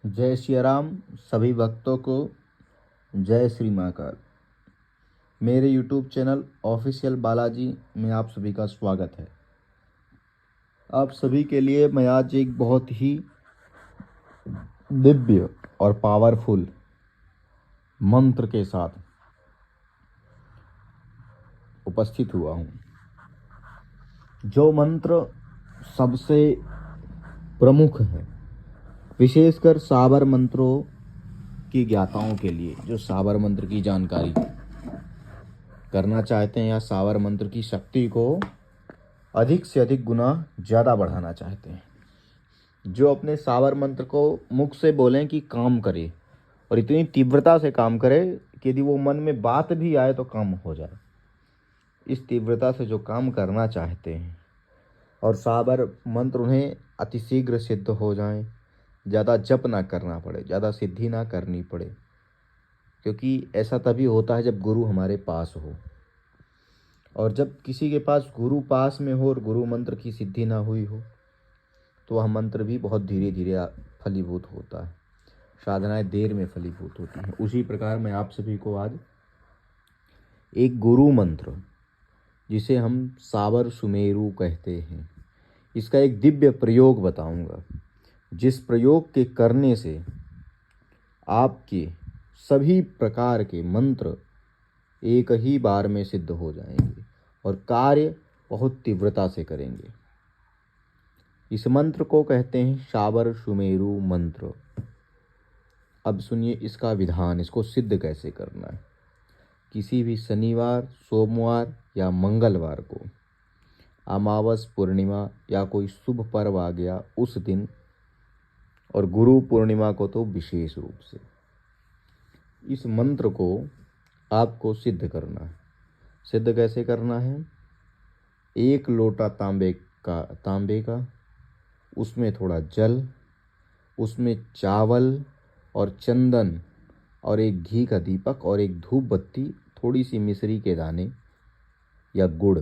जय श्री राम। सभी भक्तों को जय श्री महाकाल। मेरे यूट्यूब चैनल ऑफिशियल बालाजी में आप सभी का स्वागत है। आप सभी के लिए मैं आज एक बहुत ही दिव्य और पावरफुल मंत्र के साथ उपस्थित हुआ हूँ। जो मंत्र सबसे प्रमुख है, विशेषकर साबर मंत्रों की ज्ञाताओं के लिए, जो साबर मंत्र की जानकारी करना चाहते हैं या साबर मंत्र की शक्ति को अधिक से अधिक गुना ज़्यादा बढ़ाना चाहते हैं, जो अपने साबर मंत्र को मुख से बोलें कि काम करे और इतनी तीव्रता से काम करे कि यदि वो मन में बात भी आए तो काम हो जाए। इस तीव्रता से जो काम करना चाहते हैं और साबर मंत्र उन्हें अतिशीघ्र सिद्ध हो जाएं, ज़्यादा जप ना करना पड़े, ज़्यादा सिद्धि ना करनी पड़े, क्योंकि ऐसा तभी होता है जब गुरु हमारे पास हो। और जब किसी के पास गुरु पास में हो और गुरु मंत्र की सिद्धि ना हुई हो तो वह मंत्र भी बहुत धीरे धीरे फलीभूत होता है, साधनाएं देर में फलीभूत होती हैं। उसी प्रकार मैं आप सभी को आज एक गुरु मंत्र, जिसे हम साबर सुमेरु कहते हैं, इसका एक दिव्य प्रयोग बताऊंगा, जिस प्रयोग के करने से आपके सभी प्रकार के मंत्र एक ही बार में सिद्ध हो जाएंगे और कार्य बहुत तीव्रता से करेंगे। इस मंत्र को कहते हैं साबर सुमेरु मंत्र। अब सुनिए इसका विधान, इसको सिद्ध कैसे करना है। किसी भी शनिवार, सोमवार या मंगलवार को, अमावस, पूर्णिमा या कोई शुभ पर्व आ गया उस दिन, और गुरु पूर्णिमा को तो विशेष रूप से, इस मंत्र को आपको सिद्ध करना है। सिद्ध कैसे करना है? 1 लोटा तांबे का, उसमें थोड़ा जल, उसमें चावल और चंदन और एक घी का दीपक और एक धूप बत्ती, थोड़ी सी मिश्री के दाने या गुड़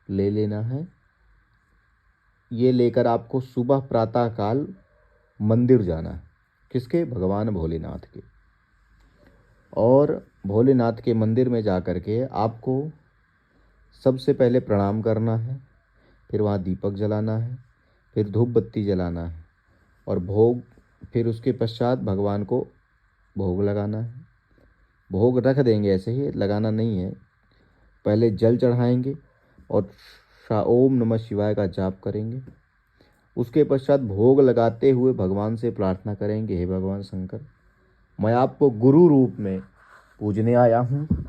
ले लेना है। ये लेकर आपको सुबह प्रातः काल मंदिर जाना है। किसके? भगवान भोलेनाथ के। और भोलेनाथ के मंदिर में जा कर के आपको सबसे पहले प्रणाम करना है, फिर वहाँ दीपक जलाना है, फिर धूप बत्ती जलाना है और भोग, फिर उसके पश्चात भगवान को भोग लगाना है। भोग रख देंगे, ऐसे ही लगाना नहीं है। पहले जल चढ़ाएंगे और ओम नमः शिवाय का जाप करेंगे। उसके पश्चात भोग लगाते हुए भगवान से प्रार्थना करेंगे, हे भगवान शंकर, मैं आपको गुरु रूप में पूजने आया हूँ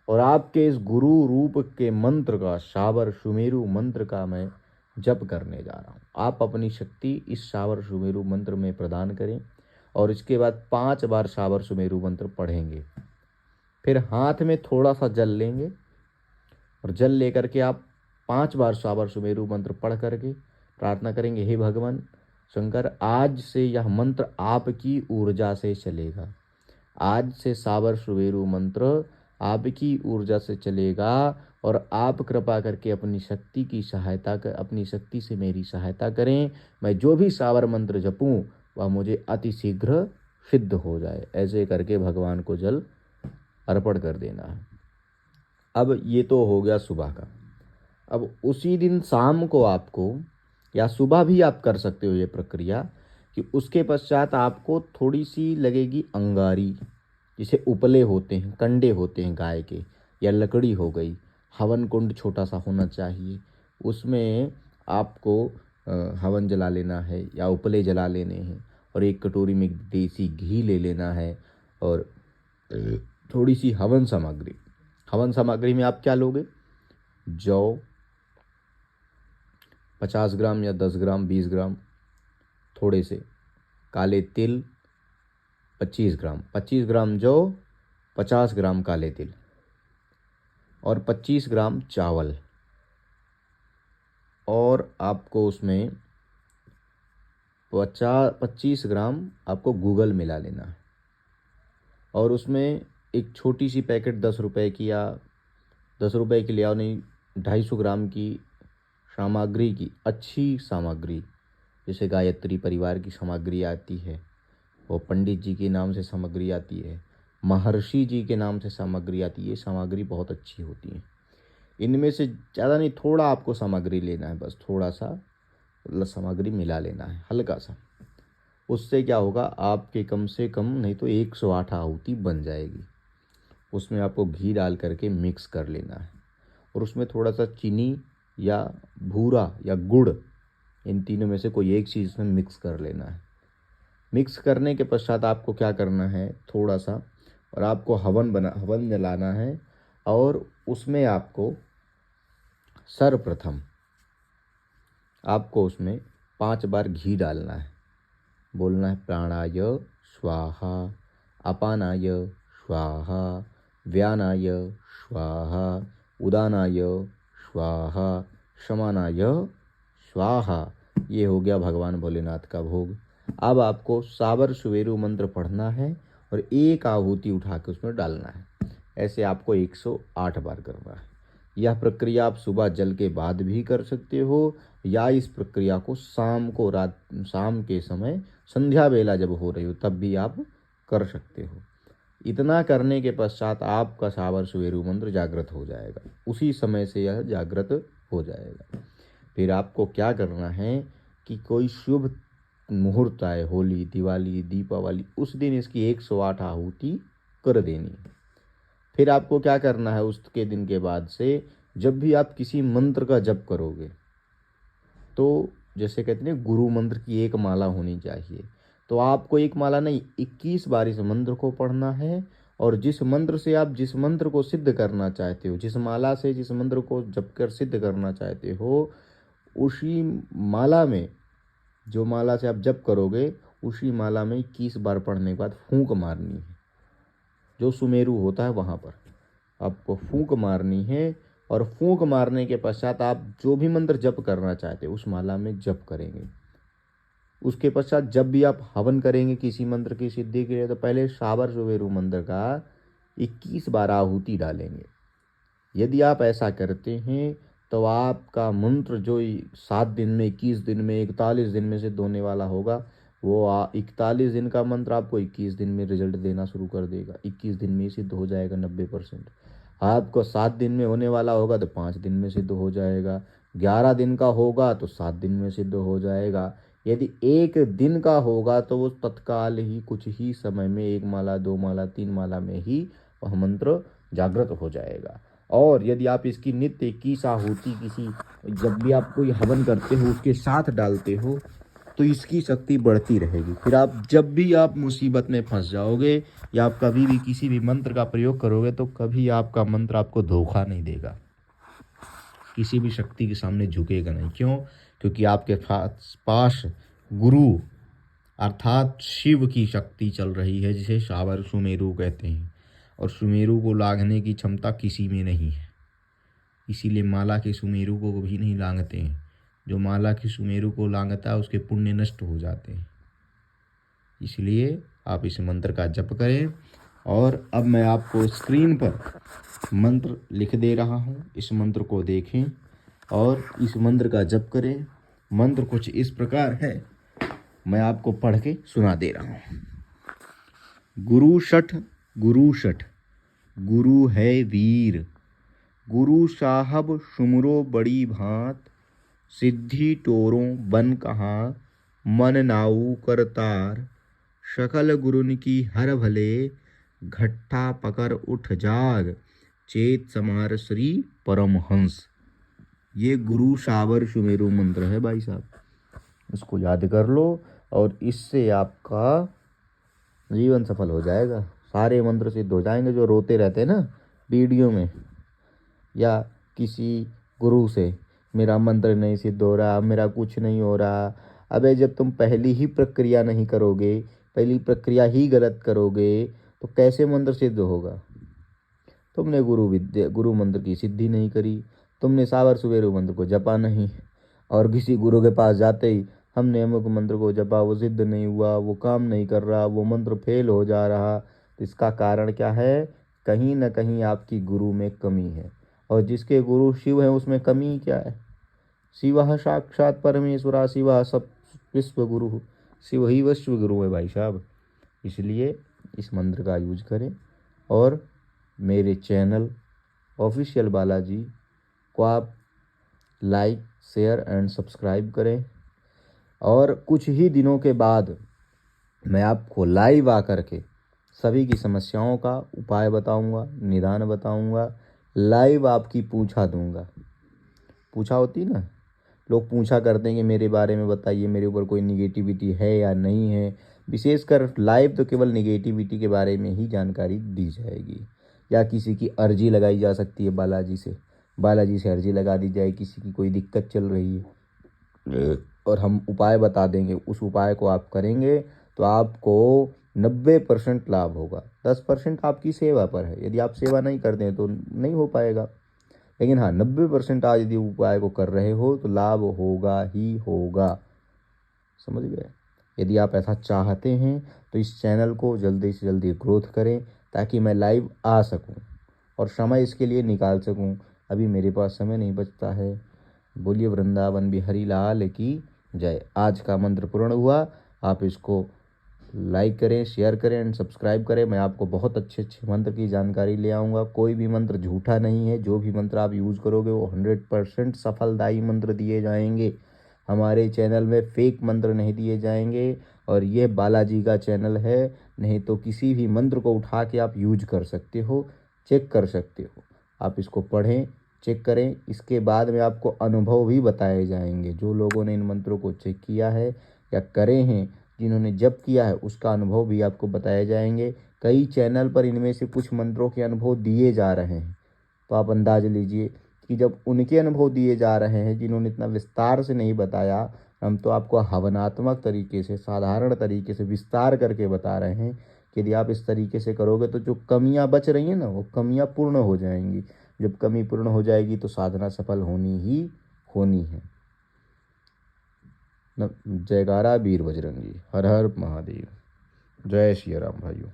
और आपके इस गुरु रूप के मंत्र का, साबर सुमेरु मंत्र का मैं जप करने जा रहा हूँ। आप अपनी शक्ति इस साबर सुमेरु मंत्र में प्रदान करें और इसके बाद 5 बार साबर सुमेरु मंत्र पढ़ेंगे। फिर हाथ में थोड़ा सा जल लेंगे और जल लेकर के आप 5 बार साबर सुमेरु मंत्र पढ़ करके प्रार्थना करेंगे, हे भगवान शंकर, आज से यह मंत्र आपकी ऊर्जा से चलेगा। आज से साबर सुमेरु मंत्र आपकी ऊर्जा से चलेगा और आप कृपा करके अपनी शक्ति की सहायता कर, अपनी शक्ति से मेरी सहायता करें। मैं जो भी साबर मंत्र जपूं वह मुझे अति शीघ्र सिद्ध हो जाए। ऐसे करके भगवान को जल अर्पण कर देना है। अब ये तो हो गया सुबह का। अब उसी दिन शाम को आपको, या सुबह भी आप कर सकते हो ये प्रक्रिया, कि उसके पश्चात आपको थोड़ी सी लगेगी अंगारी, जिसे उपले होते हैं, कंडे होते हैं गाय के, या लकड़ी हो गई। हवन कुंड छोटा सा होना चाहिए, उसमें आपको हवन जला लेना है या उपले जला लेने हैं और एक कटोरी में देसी घी ले लेना है और थोड़ी सी हवन सामग्री। हवन सामग्री में आप क्या लोगे? जौ 50 ग्राम या 10 ग्राम, 20 ग्राम, थोड़े से काले तिल 25 ग्राम, 25 ग्राम जौ, 50 ग्राम काले तिल और 25 ग्राम चावल, और आपको उसमें 25 ग्राम आपको गूगल मिला लेना है और उसमें एक छोटी सी पैकेट 10 रुपए की, या 10 रुपए की ले आओ, नहीं 250 ग्राम की सामग्री की, अच्छी सामग्री, जैसे गायत्री परिवार की सामग्री आती है वो पंडित जी के नाम से सामग्री आती है, महर्षि जी के नाम से सामग्री आती है। ये सामग्री बहुत अच्छी होती है। इनमें से ज़्यादा नहीं, थोड़ा आपको सामग्री लेना है, बस थोड़ा सा सामग्री मिला लेना है, हल्का सा। उससे क्या होगा, आपके कम से कम नहीं तो 108 आहुति बन जाएगी। उसमें आपको घी डाल करके मिक्स कर लेना है और उसमें थोड़ा सा चीनी या भूरा या गुड़, इन तीनों में से कोई एक चीज़ में मिक्स कर लेना है। मिक्स करने के पश्चात आपको क्या करना है, थोड़ा सा, और आपको हवन जलाना है और उसमें आपको सर्वप्रथम आपको उसमें 5 बार घी डालना है। बोलना है प्राणाय स्वाहा, अपानाय स्वाहा, व्यानाय स्वाहा, उदानाय स्वाहा, शमानाय स्वाहा। ये हो गया भगवान भोलेनाथ का भोग। अब आपको साबर सुवेरु मंत्र पढ़ना है और एक आहुति उठा के उसमें डालना है। ऐसे आपको 108 बार करना है। यह प्रक्रिया आप सुबह जल के बाद भी कर सकते हो या इस प्रक्रिया को शाम के समय संध्या बेला जब हो रही हो तब भी आप कर सकते हो। इतना करने के पश्चात आपका साबर सुवेरु मंत्र जागृत हो जाएगा, उसी समय से यह जागृत हो जाएगा। फिर आपको क्या करना है कि कोई शुभ मुहूर्त आए, होली, दिवाली, दीपावली, उस दिन इसकी 108 आहुति कर देनी है। फिर आपको क्या करना है, उसके दिन के बाद से जब भी आप किसी मंत्र का जप करोगे तो जैसे कहते हैं गुरु मंत्र की एक माला होनी चाहिए, तो आपको एक माला नहीं 21 बार इस मंत्र को पढ़ना है। और जिस मंत्र से आप जिस मंत्र को सिद्ध करना चाहते हो, जिस माला से जिस मंत्र को जप कर सिद्ध करना चाहते हो, उसी माला में, जो माला से आप जप करोगे उसी माला में 21 बार पढ़ने के बाद फूंक मारनी है। जो सुमेरु होता है वहाँ पर आपको फूंक मारनी है और फूंक मारने के पश्चात आप जो भी मंत्र जप करना चाहते हो उस माला में जप करेंगे। उसके पश्चात जब भी आप हवन करेंगे किसी मंत्र की सिद्धि के लिए तो पहले साबर सुवेरु मंत्र का 21 बार आहुति डालेंगे। यदि आप ऐसा करते हैं तो आपका मंत्र जो 7 दिन में, 21 दिन में, 41 दिन में सिद्ध होने वाला होगा, वो 41 दिन का मंत्र आपको 21 दिन में रिजल्ट देना शुरू कर देगा। 21 दिन में ही सिद्ध हो जाएगा 90%। आपको 7 दिन में होने वाला होगा तो 5 दिन में सिद्ध हो जाएगा। 11 दिन का होगा तो 7 दिन में सिद्ध हो जाएगा। यदि 1 दिन का होगा तो वो तत्काल ही कुछ ही समय में 1 माला, 2 माला, 3 माला में ही वह मंत्र जागृत हो जाएगा। और यदि आप इसकी नित्य 21 आहुति किसी, जब भी आप कोई हवन करते हो उसके साथ डालते हो तो इसकी शक्ति बढ़ती रहेगी। फिर आप जब भी आप मुसीबत में फंस जाओगे या आप कभी भी किसी भी मंत्र का प्रयोग करोगे तो कभी आपका मंत्र आपको धोखा नहीं देगा, किसी भी शक्ति के सामने झुकेगा नहीं। क्यों? क्योंकि आपके पास गुरु अर्थात शिव की शक्ति चल रही है, जिसे साबर सुमेरु कहते हैं। और सुमेरु को लांघने की क्षमता किसी में नहीं है, इसीलिए माला के सुमेरु को भी नहीं लांघते हैं। जो माला की सुमेरु को लांघता है उसके पुण्य नष्ट हो जाते हैं। इसलिए आप इस मंत्र का जप करें। और अब मैं आपको स्क्रीन पर मंत्र लिख दे रहा हूँ, इस मंत्र को देखें और इस मंत्र का जप करें। मंत्र कुछ इस प्रकार है, मैं आपको पढ़ के सुना दे रहा हूँ। गुरु शठ, गुरु शठ, गुरु है वीर, गुरु साहब सुमरो बड़ी भांत, सिद्धि टोरों बन कहाँ, मन नाऊ करतार, सकल गुरुन की हर भले, घट्टा पकर उठ जाग, चेत समार श्री परमहंस। ये गुरु साबर सुमेरु मंत्र है भाई साहब, इसको याद कर लो और इससे आपका जीवन सफल हो जाएगा। सारे मंत्र सिद्ध हो जाएंगे। जो रोते रहते हैं ना वीडियो में या किसी गुरु से, मेरा मंत्र नहीं सिद्ध हो रहा, मेरा कुछ नहीं हो रहा। अबे जब तुम पहली ही प्रक्रिया नहीं करोगे, पहली प्रक्रिया ही गलत करोगे तो कैसे मंत्र सिद्ध होगा? तुमने गुरु मंत्र की सिद्धि नहीं करी, तुमने साबर सुवेरु मंत्र को जपा नहीं, और किसी गुरु के पास जाते ही हमने अमुक मंत्र को जपा, वो सिद्ध नहीं हुआ, वो काम नहीं कर रहा, वो मंत्र फेल हो जा रहा। तो इसका कारण क्या है? कहीं ना कहीं आपकी गुरु में कमी है। और जिसके गुरु शिव है उसमें कमी क्या है? शिव साक्षात परमेश्वरा, शिवा सब विश्व गुरु, शिव ही विश्व गुरु है भाई साहब। इसलिए इस मंत्र का यूज करें और मेरे चैनल ऑफिशियल बालाजी को आप लाइक, शेयर एंड सब्सक्राइब करें। और कुछ ही दिनों के बाद मैं आपको लाइव आकर के सभी की समस्याओं का उपाय बताऊंगा, निदान बताऊंगा, लाइव आपकी पूछा दूंगा। पूछा होती ना, लोग पूछा करते हैं कि मेरे बारे में बताइए, मेरे ऊपर कोई निगेटिविटी है या नहीं है। विशेषकर लाइव तो केवल निगेटिविटी के बारे में ही जानकारी दी जाएगी, या किसी की अर्जी लगाई जा सकती है बालाजी से अर्जी लगा दी जाए, किसी की कोई दिक्कत चल रही है और हम उपाय बता देंगे। उस उपाय को आप करेंगे तो आपको 90% लाभ होगा। 10% आपकी सेवा पर है, यदि आप सेवा नहीं करते हैं तो नहीं हो पाएगा। लेकिन हाँ, 90% आज यदि उपाय को कर रहे हो तो लाभ होगा ही होगा। समझ गए? यदि आप ऐसा चाहते हैं तो इस चैनल को जल्दी से जल्दी ग्रोथ करें ताकि मैं लाइव आ सकूं और समय इसके लिए निकाल सकूं। अभी मेरे पास समय नहीं बचता है। बोलिए वृंदावन बिहारी लाल की जय। आज का मंत्र पूर्ण हुआ। आप इसको लाइक करें, शेयर करें एंड सब्सक्राइब करें। मैं आपको बहुत अच्छे अच्छे मंत्र की जानकारी ले आऊँगा। कोई भी मंत्र झूठा नहीं है। जो भी मंत्र आप यूज़ करोगे वो 100% सफलदायी मंत्र दिए जाएंगे। हमारे चैनल में फेक मंत्र नहीं दिए जाएंगे। और ये बालाजी का चैनल है, नहीं तो किसी भी मंत्र को उठा के आप यूज कर सकते हो, चेक कर सकते हो। आप इसको पढ़ें, चेक करें। इसके बाद में आपको अनुभव भी बताए जाएंगे। जो लोगों ने इन मंत्रों को चेक किया है या करे हैं, जिन्होंने जप किया है, उसका अनुभव भी आपको बताए जाएंगे। कई चैनल पर इनमें से कुछ मंत्रों के अनुभव दिए जा रहे हैं, तो आप अंदाज लीजिए कि जब उनके अनुभव दिए जा रहे हैं जिन्होंने इतना विस्तार से नहीं बताया, हम तो आपको हवनात्मक तरीके से, साधारण तरीके से विस्तार करके बता रहे हैं कि यदि आप इस तरीके से करोगे तो जो कमियां बच रही हैं ना, वो कमियां पूर्ण हो जाएंगी। जब कमी पूर्ण हो जाएगी तो साधना सफल होनी ही होनी है। जयकारा वीर बजरंगी, हर हर महादेव। जय श्री राम भाइयों।